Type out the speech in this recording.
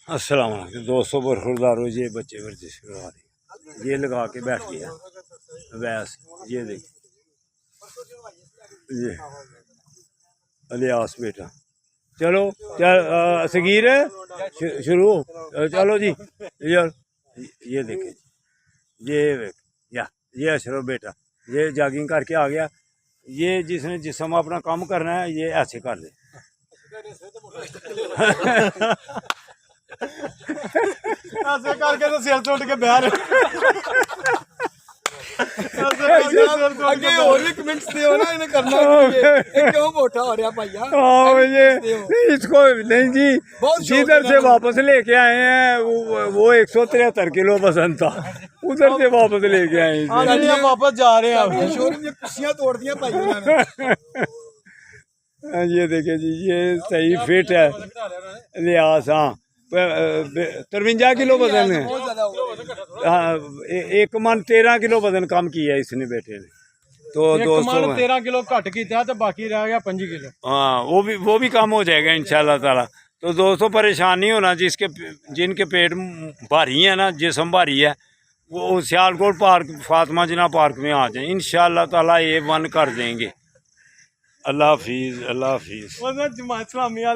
अस्सलाम वालेकुम दोस्तों, बरखुरदारो ये बच्चे वर्जिश करवा रहे, ये लगा के बैठ गया वैस, ये देख ये अलियास बेटा। चलो चल सगीर शुरू चलो जी यार, ये देखे ये ये अशरफ बेटा, ये जॉगिंग करके आ गया। ये जिसने जिसम अपना काम करना है ये ऐसे कर दे। ऐसे करके तो सिर चुट के बह रहे इसको नहीं जी, जिधर से वापस लेके आए हैं वो 173 किलो वजन था, उधर से वापस लेके आए हैं। वापस जा रहे हैं तोड़ दिया भाई। ये देखिए जी, ये सही फिट है लिहाज। हाँ 53 किलो वजन है। हाँ 1 मन 13 किलो वजन कम किया इसने बेटे ने। तो दोस्तों 13 किलो घट किया तो बाकी रह गया 5 किलो। हाँ वो भी कम हो जाएगा इंशाल्लाह ताला। तो दोस्तों परेशान नहीं होना, जिनके पेट भारी है ना, जिस्म भारी है, वो सियालकोट पार्क फातिमा जिना पार्क में आ जाए, इंशाल्लाह ताला A1 कर देंगे। अल्लाह हाफिज़, अल्लाह हाफिज़।